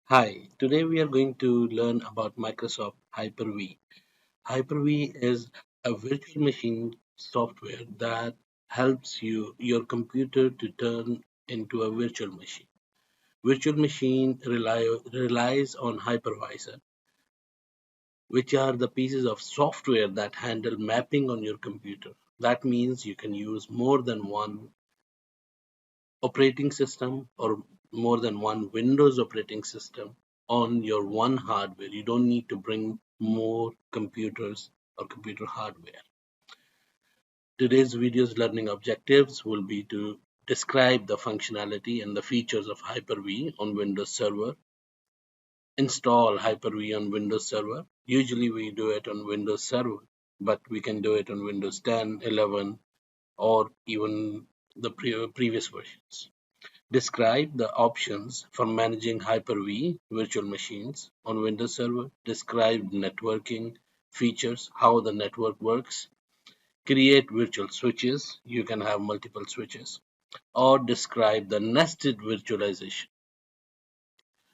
Hi, today we are going to learn about Microsoft Hyper-V. Hyper-V is a virtual machine software that helps your computer to turn into a virtual machine. Virtual machine relies on hypervisor, which are the pieces of software that handle mapping on your computer. That means you can use more than one operating system or more than one Windows operating system on your one hardware. You don't need to bring more computers or computer hardware. Today's video's learning objectives will be to describe the functionality and the features of Hyper-V on Windows Server, install Hyper-V on Windows Server. Usually we do it on Windows Server, but we can do it on Windows 10, 11, or even the previous versions. Describe the options for managing Hyper-V virtual machines on Windows Server. Describe networking features, how the network works. Create virtual switches. You can have multiple switches. Or describe the nested virtualization.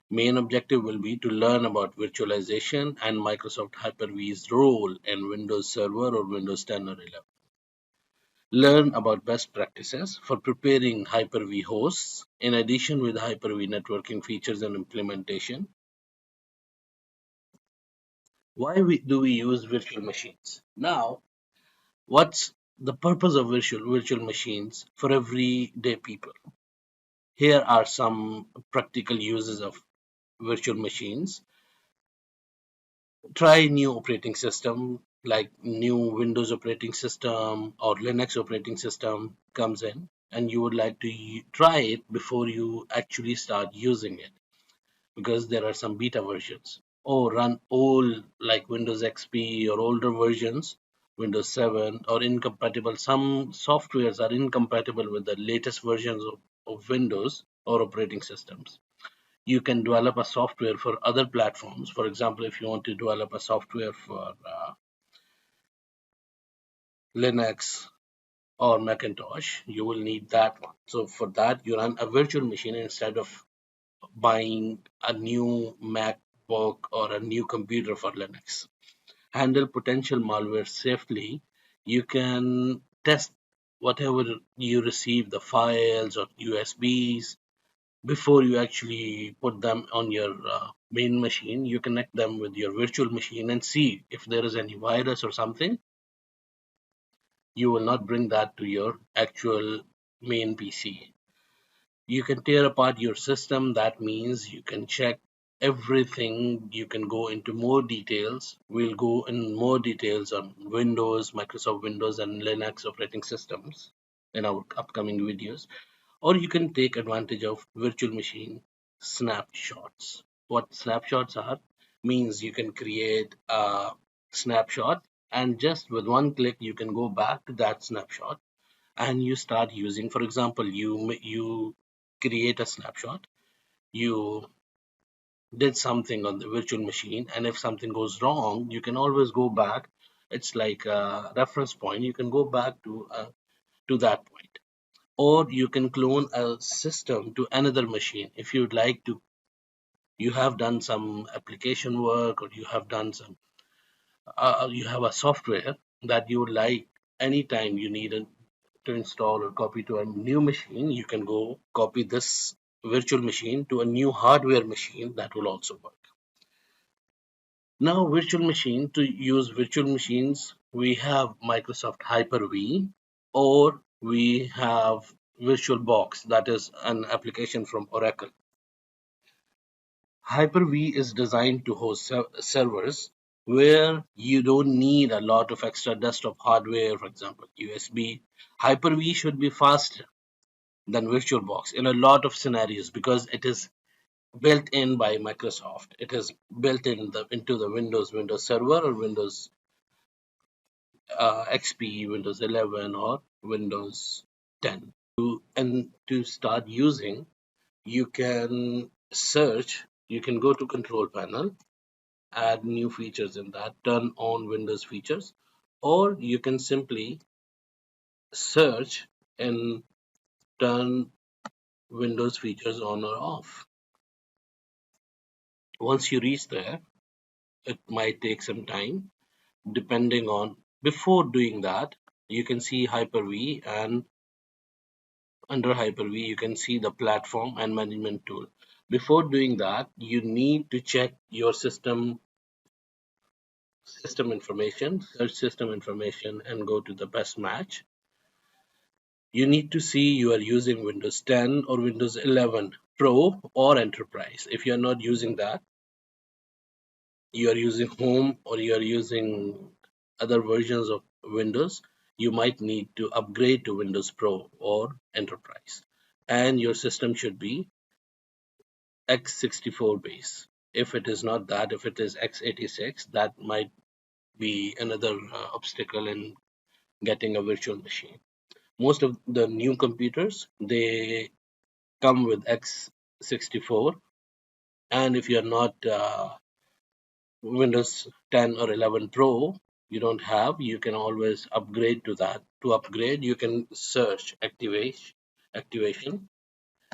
Main objective will be to learn about virtualization and Microsoft Hyper-V's role in Windows Server or Windows 10 or 11. Learn about best practices for preparing Hyper-V hosts. In addition with Hyper-V networking features and implementation, do we use virtual machines? Now, what's the purpose of virtual machines for everyday people? Here are some practical uses of virtual machines. Try new operating system like new Windows operating system or Linux operating system comes in and you would like to try it before you actually start using it because there are some beta versions or run old like Windows XP or older versions, Windows 7 or incompatible. Some softwares are incompatible with the latest versions of Windows or operating systems. You can develop a software for other platforms. For example, if you want to develop a software for Linux or Macintosh, you will need that one. So for that, you run a virtual machine instead of buying a new MacBook or a new computer for Linux. Handle potential malware safely. You can test whatever you receive, the files or USBs, before you actually put them on your main machine. You connect them with your virtual machine and see if there is any virus or something. You will not bring that to your actual main PC. You can tear apart your system. That means you can check everything. You can go into more details. We'll go in more details on Windows, Microsoft Windows, and Linux operating systems in our upcoming videos. Or you can take advantage of virtual machine snapshots. What snapshots are means you can create a snapshot and just with one click you can go back to that snapshot and you start using. For example, you create a snapshot, you did something on the virtual machine, and if something goes wrong you can always go back. It's like a reference point. You can go back to that point, or you can clone a system to another machine if you'd like to. You have done some application work, or you have done some you have a software that you would like. Anytime you need to install or copy to a new machine, you can go copy this virtual machine to a new hardware machine that will also work. Now, virtual machine, to use virtual machines, we have Microsoft Hyper-V, or we have VirtualBox, that is an application from Oracle. Hyper-V is designed to host servers where you don't need a lot of extra desktop hardware, for example, USB. Hyper-V should be faster than VirtualBox in a lot of scenarios because it is built in by Microsoft. It is built into the Windows Server or Windows XP, Windows 11, or Windows 10. To start using, you can search. You can go to Control Panel, add new features in that, turn on Windows features, or you can simply search and turn Windows features on or off. Once you reach there, it might take some time depending on. Before doing that, you can see Hyper-V, and under Hyper-V you can see the platform and management tool. Before doing that, you need to check your system information, search system information, and go to the best match. You need to see you are using Windows 10 or Windows 11 Pro or Enterprise. If you are not using that, you are using Home or you are using other versions of Windows, you might need to upgrade to Windows Pro or Enterprise. And your system should be x64 base. If it is not that, if it is x86, that might be another obstacle in getting a virtual machine. Most of the new computers, they come with x64, and if you're not Windows 10 or 11 Pro, you don't have, you can always upgrade to that. To upgrade, you can search activation,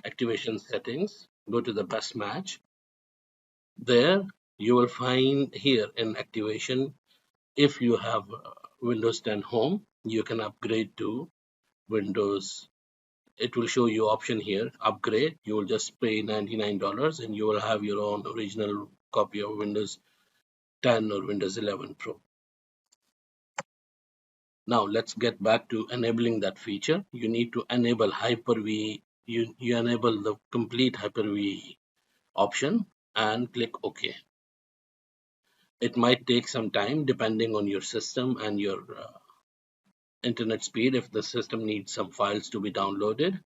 activation settings, go to the best match. There, you will find here in activation, if you have Windows 10 Home, you can upgrade to Windows. It will show you option here, upgrade. You will just pay $99 and you will have your own original copy of Windows 10 or Windows 11 Pro. Now let's get back to enabling that feature. You need to enable Hyper-V. You enable the complete Hyper-V option and click OK. It might take some time depending on your system and your internet speed if the system needs some files to be downloaded.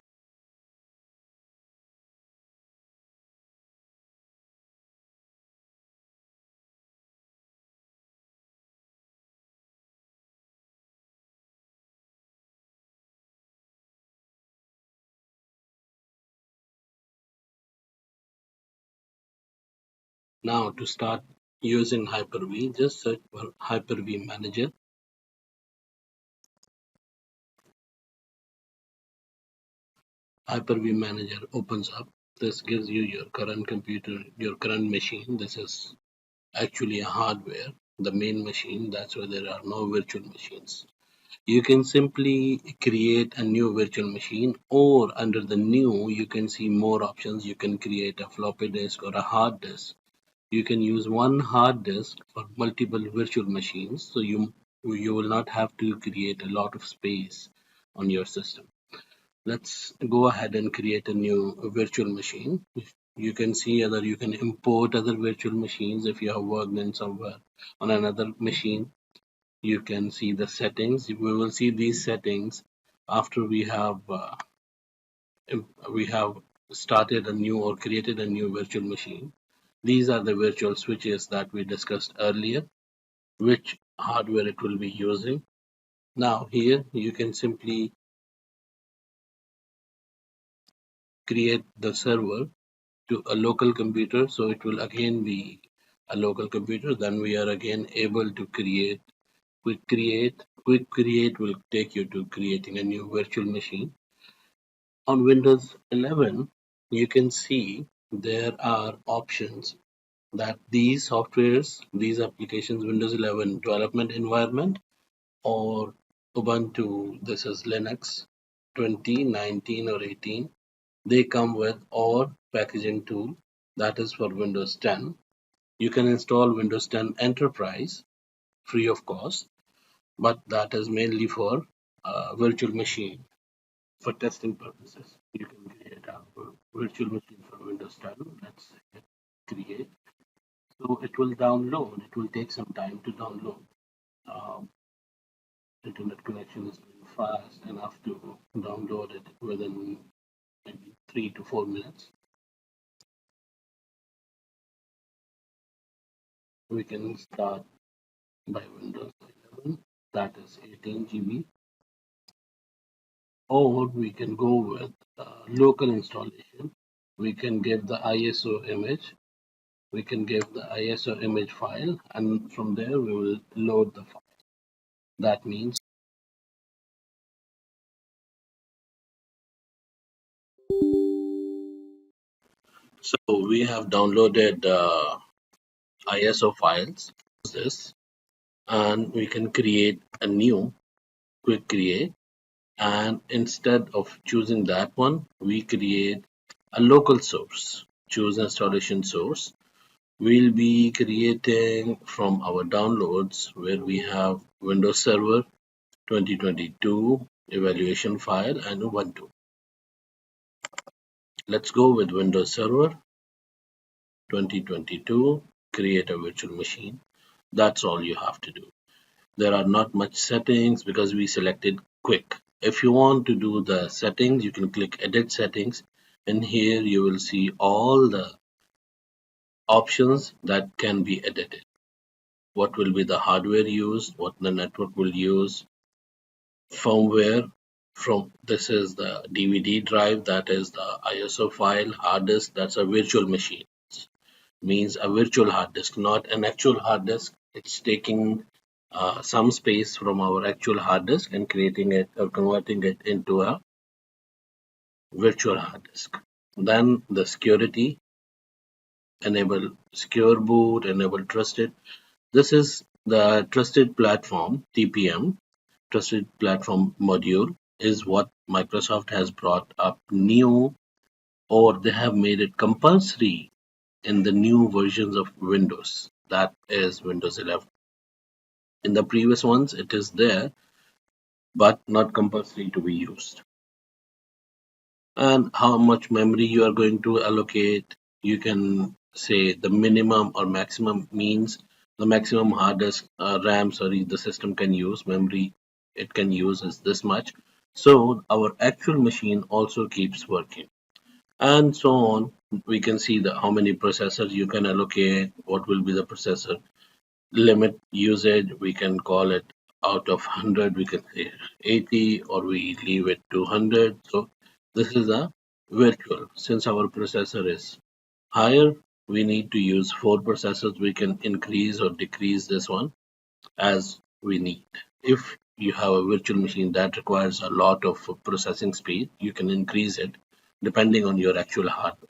Now to start using Hyper-V, just search for Hyper-V Manager. Hyper-V Manager opens up. This gives you your current computer, your current machine. This is actually a hardware, the main machine. That's why there are no virtual machines. You can simply create a new virtual machine, or under the new, you can see more options. You can create a floppy disk or a hard disk. You can use one hard disk for multiple virtual machines, so you will not have to create a lot of space on your system. Let's go ahead and create a new virtual machine. You can see that you can import other virtual machines if you have worked in somewhere on another machine. You can see the settings. We will see these settings after we have started a new or created a new virtual machine. These are the virtual switches that we discussed earlier, which hardware it will be using. Now here you can simply create the server to a local computer, so it will again be a local computer. Then we are again able to create quick create will take you to creating a new virtual machine. On Windows 11 you can see there are options that these softwares, these applications, Windows 11 development environment or Ubuntu, this is Linux 2019 or 18, they come with, or packaging tool, that is for Windows 10. You can install Windows 10 Enterprise free of cost, but that is mainly for virtual machine. For testing purposes, you can create a virtual machine for Windows 10. Let's hit create. So it will download. It will take some time to download. Um, Internet connection is very fast enough to download it within maybe 3 to 4 minutes. We can start by Windows 11, that is 18 GB, or we can go with local installation. We can give the ISO image, we can give the ISO image file, and from there we will load the file. That means, so we have downloaded ISO files. This, and we can create a new quick create. And instead of choosing that one, we create a local source. Choose installation source. We'll be creating from our downloads where we have Windows Server 2022 evaluation file and Ubuntu. Let's go with Windows Server 2022, create a virtual machine. That's all you have to do. There are not much settings because we selected quick. If you want to do the settings, you can click edit settings, and here you will see all the options that can be edited. What will be the hardware used, what the network will use, firmware. From this is the DVD drive, that is the ISO file, hard disk, that's a virtual machine. Means a virtual hard disk, not an actual hard disk. It's taking some space from our actual hard disk and creating it or converting it into a virtual hard disk. Then the security, enable secure boot, enable trusted. This is the trusted platform, TPM, trusted platform module, is what Microsoft has brought up new, or they have made it compulsory in the new versions of Windows. That is Windows 11. In the previous ones, it is there, but not compulsory to be used. And how much memory you are going to allocate, you can say the minimum or maximum. Means the maximum hard disk RAM, sorry, the system can use, memory it can use is this much. So our actual machine also keeps working. And so on. We can see the how many processors you can allocate, what will be the processor limit usage. We can call it out of 100, we can say 80, or we leave it to 100. So this is a virtual. Since our processor is higher, we need to use 4 processors. We can increase or decrease this one as we need. If you have a virtual machine that requires a lot of processing speed, you can increase it depending on your actual hardware.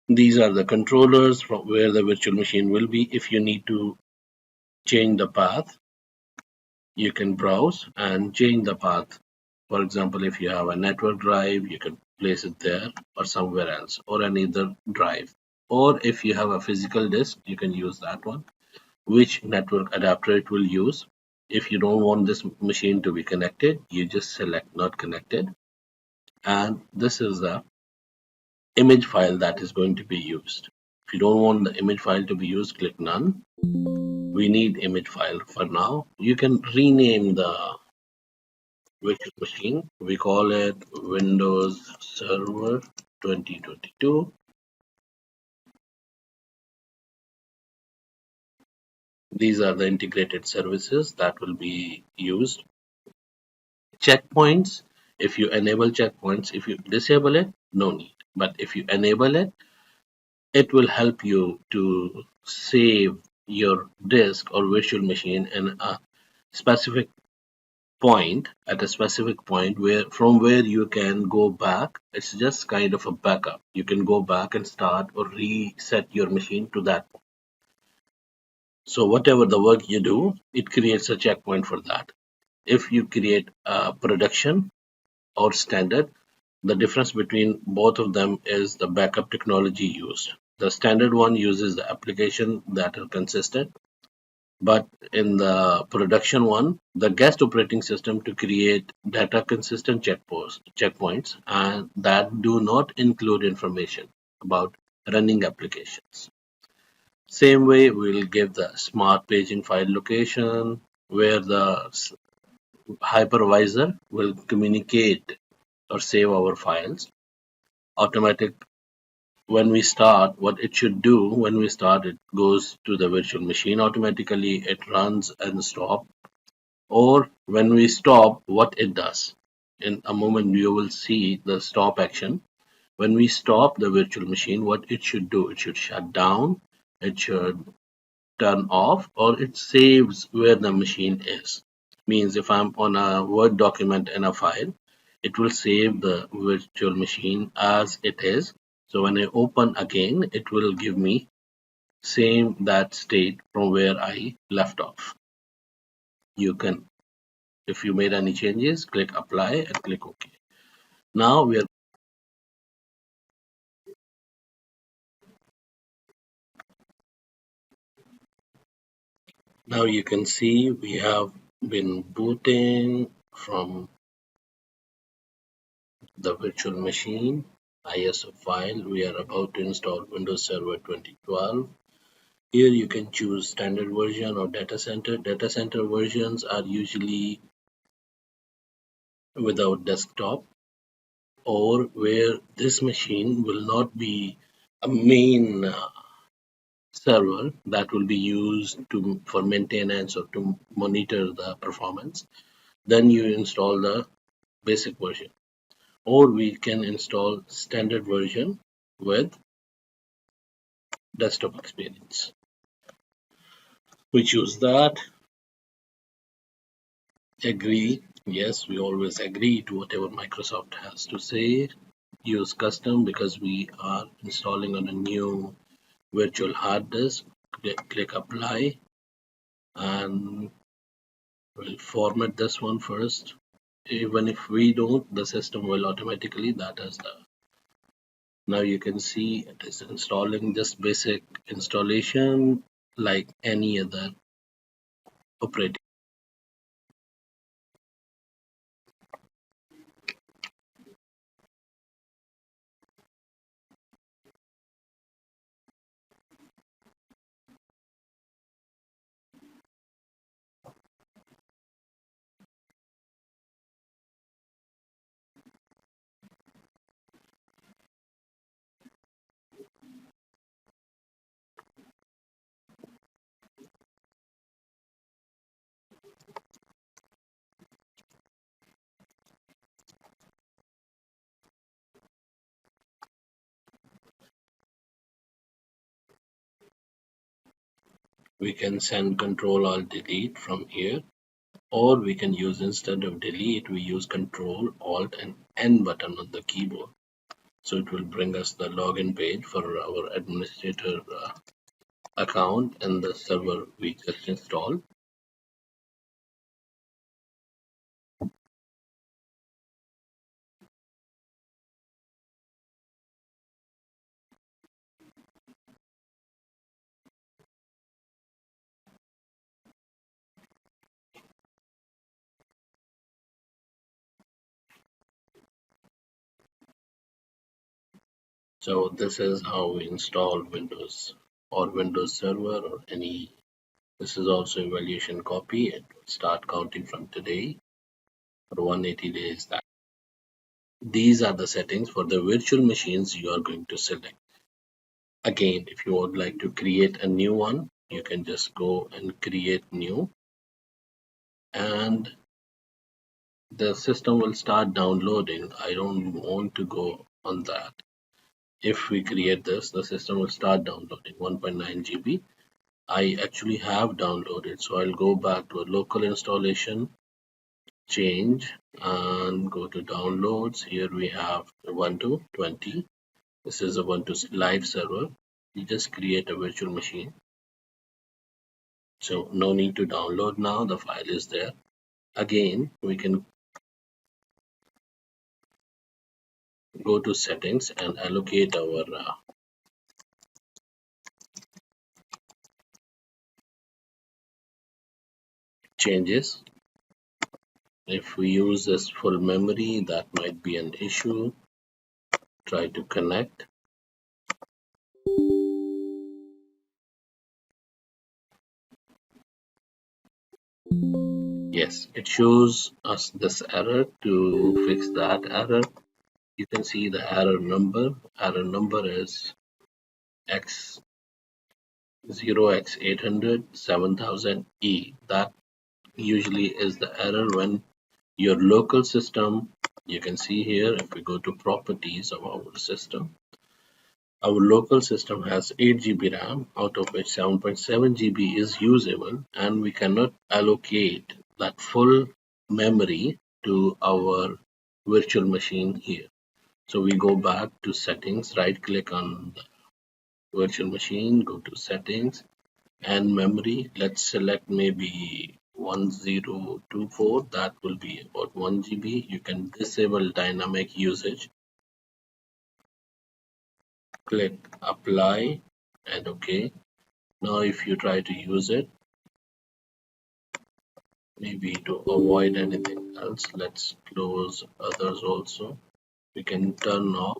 These are the controllers from where the virtual machine will be. If you need to change the path, you can browse and change the path. For example, if you have a network drive, you can place it there or somewhere else, or another drive. Or if you have a physical disk, you can use that one. Which network adapter it will use. If you don't want this machine to be connected, you just select not connected. And this is the image file that is going to be used. If you don't want the image file to be used, click none. We need image file for now. You can rename the virtual machine. We call it Windows Server 2022. These are the integrated services that will be used. Checkpoints. If you enable checkpoints, if you disable it, no need. But if you enable it, it will help you to save your disk or virtual machine in a specific point, at a specific point where from where you can go back. It's just kind of a backup. You can go back and start or reset your machine to that point. So whatever the work you do, it creates a checkpoint for that. If you create a production or standard, the difference between both of them is the backup technology used. The standard one uses the application that are consistent, but in the production one, the guest operating system to create data consistent checkpoints, and that do not include information about running applications. Same way, we'll give the smart paging file location where the hypervisor will communicate or save our files. Automatic, when we start, what it should do when we start, it goes to the virtual machine automatically, it runs and stop. Or when we stop, what it does. In a moment, you will see the stop action. When we stop the virtual machine, what it should do, it should shut down, it should turn off, or it saves where the machine is. Means if I'm on a Word document in a file, it will save the virtual machine as it is. So when I open again, it will give me same that state from where I left off. You can, if you made any changes, click apply and click OK. Now we are now you can see we have been booting from the virtual machine ISO file. We are about to install Windows Server 2012. Here you can choose standard version or data center. Data center versions are usually without desktop, or where this machine will not be a main server that will be used for maintenance or to monitor the performance. Then you install the basic version, or we can install standard version with desktop experience. We choose that, agree. Yes, we always agree to whatever Microsoft has to say. Use custom because we are installing on a new virtual hard disk. Click apply, and we'll format this one first. Even if we don't, the system will automatically that is the. Now you can see it is installing just basic installation like any other operating. We can send Control Alt Delete from here, or we can use instead of delete, we use Control Alt and N button on the keyboard. So it will bring us the login page for our administrator account and the server we just installed. So this is how we install Windows or Windows Server or any. This is also evaluation copy. It will start counting from today for 180 days. That these are the settings for the virtual machines you are going to select. Again, if you would like to create a new one, you can just go and create new, and the system will start downloading. I don't want to go on that. If we create this, the system will start downloading 1.9 GB. I actually have downloaded, so I'll go back to a local installation, change, and go to downloads. Here we have Ubuntu 20. This is Ubuntu live server. You just create a virtual machine. So no need to download now, the file is there. Again, we can go to settings and allocate our changes. If we use this full memory, that might be an issue. Try to connect. Yes, it shows us this error. To fix that error, you can see the error number. Error number is X0X800 7000E. That usually is the error when your local system, you can see here, if we go to properties of our system, our local system has 8 GB RAM, out of which 7.7 GB is usable, and we cannot allocate that full memory to our virtual machine here. So we go back to settings, right click on virtual machine, go to settings and memory. Let's select maybe 1024. That will be about 1 GB. You can disable dynamic usage. Click apply and OK. Now, if you try to use it, maybe to avoid anything else, let's close others also. We can turn off.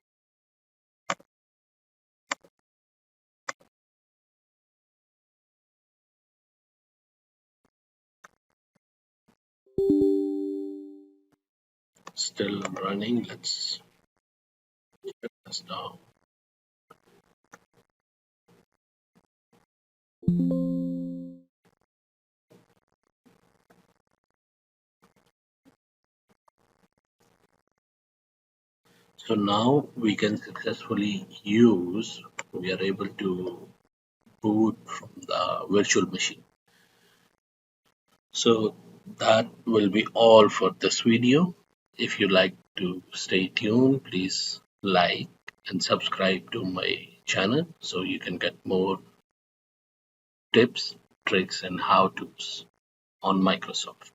Still running. Let's shut this down. So now we can successfully we are able to boot from the virtual machine. So that will be all for this video. If you like to stay tuned, please like and subscribe to my channel so you can get more tips, tricks, and how to's on Microsoft.